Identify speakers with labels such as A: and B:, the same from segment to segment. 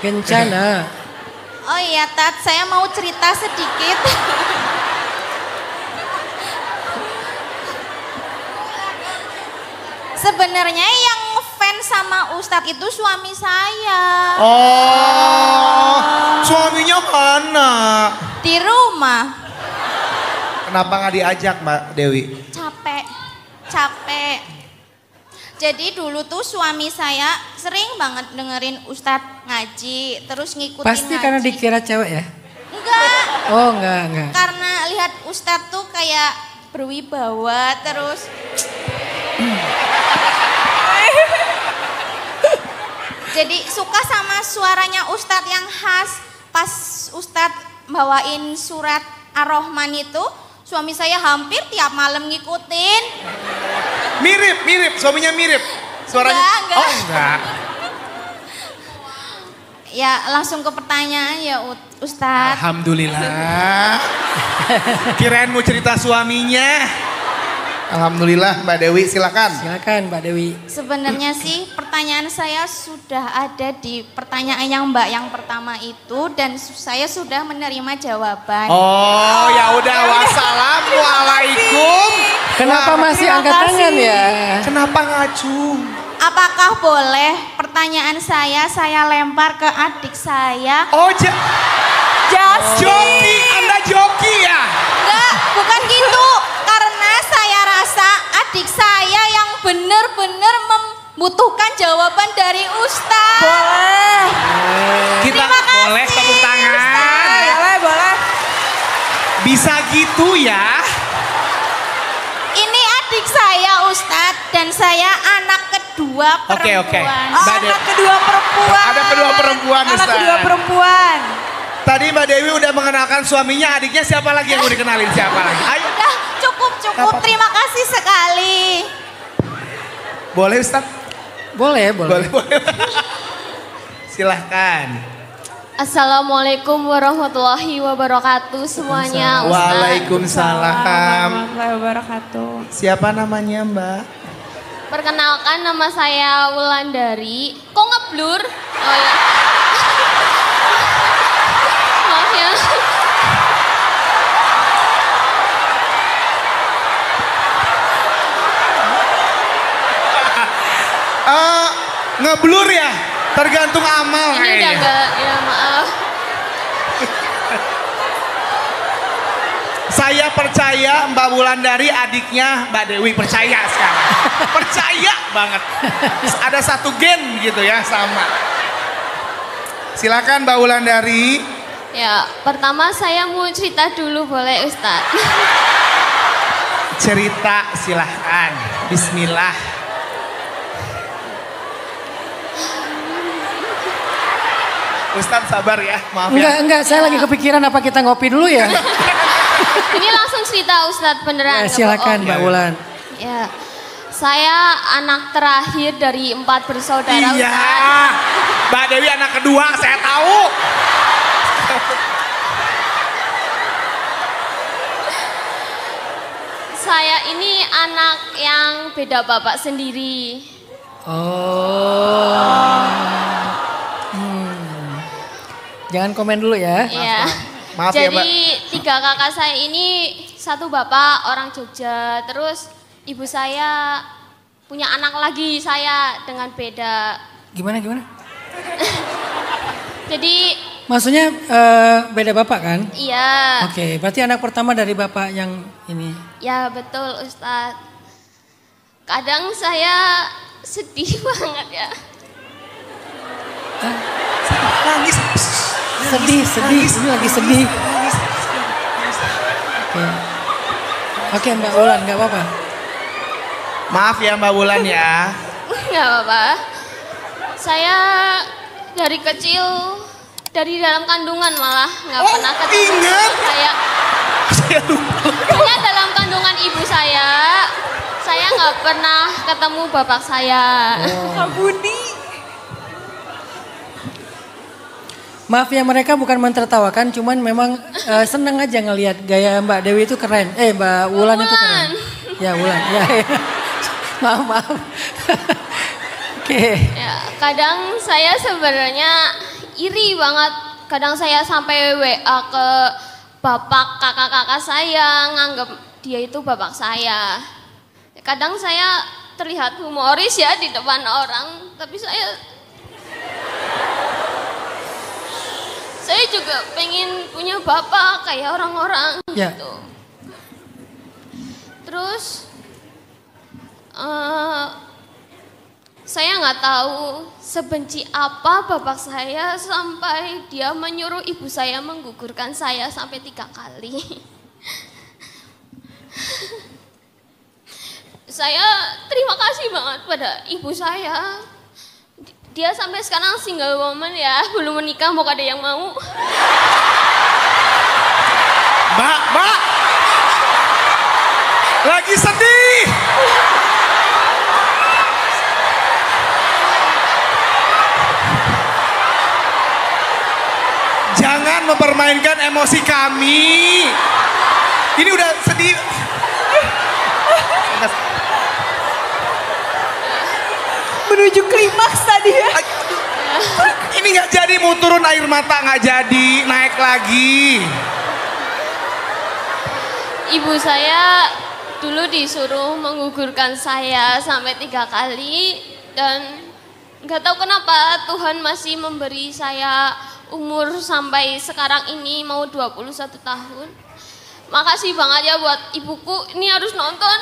A: Kencana.
B: Oh iya Tat, saya mau cerita sedikit. Sebenarnya yang fans sama Ustadz itu suami saya.
C: Oh, suaminya mana?
B: Di rumah.
C: Kenapa nggak diajak Mbak Dewi?
B: Capek. Jadi dulu tuh suami saya sering banget dengerin Ustadz ngaji, terus ngikutin
A: Pasti
B: ngaji.
A: karena dikira cewek ya?
B: Enggak.
A: Oh enggak.
B: Karena lihat Ustadz tuh kayak berwibawa terus. Jadi suka sama suaranya Ustadz yang khas. Pas Ustadz bawain surat Ar-Rahman itu, suami saya hampir tiap malam ngikutin.
C: Mirip, suaminya mirip. Suaranya.
B: Enggak.
C: Oh enggak.
B: Ya langsung ke pertanyaan ya Ustadz.
C: Alhamdulillah. Kirain mau cerita suaminya. Alhamdulillah Mbak Dewi silakan.
A: Silakan Mbak Dewi.
B: Sebenarnya sih pertanyaan saya sudah ada di pertanyaan yang Mbak yang pertama itu dan saya sudah menerima jawaban.
C: Oh ya udah wassalamualaikum.
A: Kenapa masih angkat tangan ya?
C: Kenapa ngacung?
B: Apakah boleh pertanyaan saya lempar ke adik saya?
C: Oh joki, Anda joki ya?
B: Enggak, bukan gitu. Karena saya rasa adik saya yang benar-benar membutuhkan jawaban dari Ustadz.
D: Boleh.
C: Kita
B: Terima kasih,
C: boleh tepuk tangan.
D: Boleh.
C: Bisa gitu ya?
B: Ini adik saya Ustadz dan saya anak kedua perempuan.
C: Oke.
D: Anak kedua perempuan.
C: Ada kedua perempuan
D: Anak
C: Ustaz.
D: kedua perempuan.
C: Tadi Mbak Dewi udah mengenalkan suaminya, adiknya siapa lagi yang mau dikenalin siapa lagi? Ayo.
B: Udah cukup. Terima kasih sekali.
C: Boleh Ustaz?
A: Boleh.
C: Silahkan.
E: Assalamualaikum warahmatullahi wabarakatuh semuanya.
C: Waalaikumsalam.
D: Warahmatullahi wabarakatuh.
C: Siapa namanya Mbak?
E: Perkenalkan nama saya Wulandari. Kok ngeblur? Oh ya. Maaf ya.
C: Ngeblur ya? Tergantung amal
E: Ini udah
C: kayaknya.
E: enggak, ya maaf.
C: Saya percaya Mbak Wulandari adiknya Mbak Dewi, percaya sekarang. Percaya banget. Ada satu gen gitu ya sama. Silakan Mbak Wulandari.
E: Ya, pertama saya mau cerita dulu boleh Ustadz?
C: Cerita silahkan. Bismillah. Ustadz sabar ya, maaf ya.
A: Enggak, saya lagi kepikiran apa kita ngopi dulu ya?
E: Ini langsung cerita Ustadz beneran.
A: Ya, silakan
E: nggak
A: Mbak
C: Ya.
A: Wulan.
E: bohong. Ya, saya anak terakhir dari 4 bersaudara
C: Iya,
E: Ustadz.
C: Mbak Dewi anak kedua, saya tahu.
E: Saya ini anak yang beda bapak sendiri.
A: Oh. Jangan komen dulu ya.
E: Iya.
C: Maaf ya,
E: Jadi 3 kakak saya ini, 1 bapak orang Jogja, terus ibu saya punya anak lagi saya dengan beda.
A: Gimana?
E: Jadi
A: Maksudnya beda bapak kan?
E: iya.
A: Oke, berarti anak pertama dari bapak yang ini.
E: Ya betul Ustadz. Kadang saya sedih banget ya.
C: Nangis.
A: Sedih. Ini lagi sedih. Oke, Mbak Wulan, nggak apa-apa.
C: Maaf ya Mbak Wulan ya.
E: Nggak apa-apa. Saya dari kecil, dari dalam kandungan malah nggak pernah ketemu
C: ingat.
E: saya.
C: Saya lupa.
E: Hanya dalam kandungan ibu saya nggak pernah ketemu bapak saya.
D: Kak Budi.
A: Maaf ya, mereka bukan mentertawakan, cuman memang seneng aja ngelihat gaya Mbak Dewi itu keren. Mbak Wulan itu keren. Ya Wulan, ya. Maaf. Oke.
E: Ya, kadang saya sebenarnya iri banget. Kadang saya sampai WA ke bapak kakak-kakak saya, nganggap dia itu bapak saya. Kadang saya terlihat humoris ya di depan orang, tapi saya juga pengen punya bapak kayak orang-orang gitu. Terus saya nggak tahu sebenci apa bapak saya sampai dia menyuruh ibu saya menggugurkan saya sampai 3 kali. Saya terima kasih banget pada ibu saya. Dia sampai sekarang single woman ya, belum menikah, mau ada yang mau.
C: Mbak, lagi sedih. Jangan mempermainkan emosi kami. Ini udah sedih.
D: Menuju klimaks tadi ya.
C: Ini nggak jadi, mau turun air mata nggak jadi, naik lagi.
E: Ibu saya dulu disuruh menggugurkan saya sampai 3 kali dan nggak tahu kenapa Tuhan masih memberi saya umur sampai sekarang ini mau 21 tahun. Makasih banget ya buat ibuku, ini harus nonton.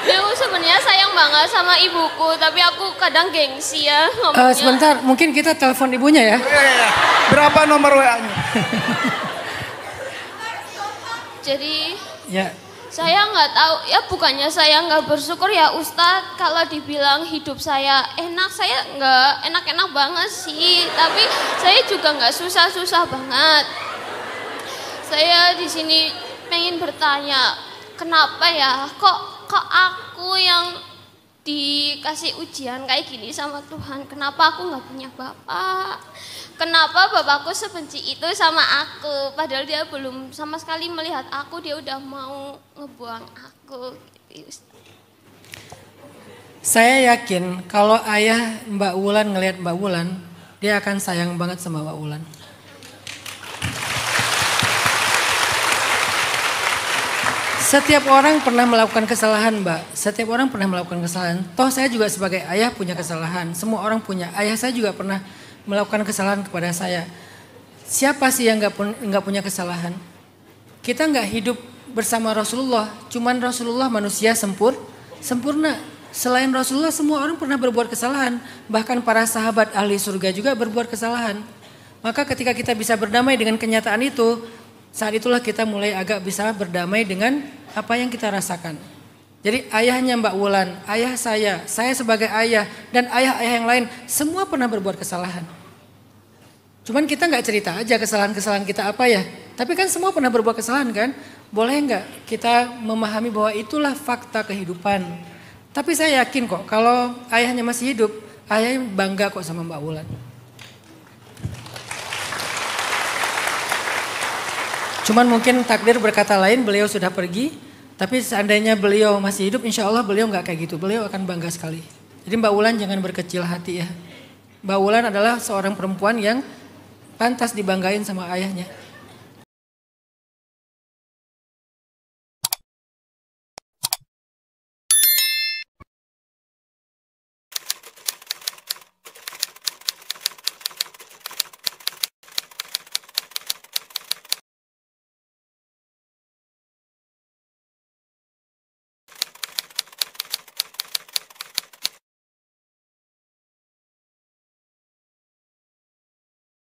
E: Aku sebenarnya sayang banget sama ibuku, tapi aku kadang gengsi ya ngomongnya.
A: Sebentar, mungkin kita telepon ibunya ya.
C: Berapa nomor WA-nya?
E: Jadi
A: Ya.
E: saya nggak tahu, ya bukannya saya nggak bersyukur ya Ustadz, kalau dibilang hidup saya enak, saya nggak enak-enak banget sih, tapi saya juga nggak susah-susah banget. Saya di sini pengen bertanya, kenapa ya kok aku yang dikasih ujian kayak gini sama Tuhan, kenapa aku nggak punya bapak? Kenapa bapakku sebenci itu sama aku, padahal dia belum sama sekali melihat aku, dia udah mau ngebuang aku.
A: Saya yakin kalau ayah Mbak Wulan ngelihat Mbak Wulan, dia akan sayang banget sama Mbak Wulan. Setiap orang pernah melakukan kesalahan, Mbak. Setiap orang pernah melakukan kesalahan. Toh saya juga sebagai ayah punya kesalahan. Semua orang punya. Ayah saya juga pernah melakukan kesalahan kepada saya. Siapa sih yang nggak punya kesalahan? Kita nggak hidup bersama Rasulullah. Cuman Rasulullah manusia sempurna. Selain Rasulullah, semua orang pernah berbuat kesalahan. Bahkan para sahabat ahli surga juga berbuat kesalahan. Maka ketika kita bisa berdamai dengan kenyataan itu, saat itulah kita mulai agak bisa berdamai dengan apa yang kita rasakan. Jadi ayahnya Mbak Wulan, ayah saya sebagai ayah, dan ayah-ayah yang lain, semua pernah berbuat kesalahan. Cuman kita nggak cerita aja kesalahan-kesalahan kita apa ya. Tapi kan semua pernah berbuat kesalahan kan. Boleh nggak kita memahami bahwa itulah fakta kehidupan. Tapi saya yakin kok kalau ayahnya masih hidup, ayahnya bangga kok sama Mbak Wulan. Cuman mungkin takdir berkata lain, beliau sudah pergi. Tapi seandainya beliau masih hidup, insya Allah beliau nggak kayak gitu. Beliau akan bangga sekali. Jadi Mbak Wulan jangan berkecil hati ya. Mbak Wulan adalah seorang perempuan yang pantas dibanggain sama ayahnya.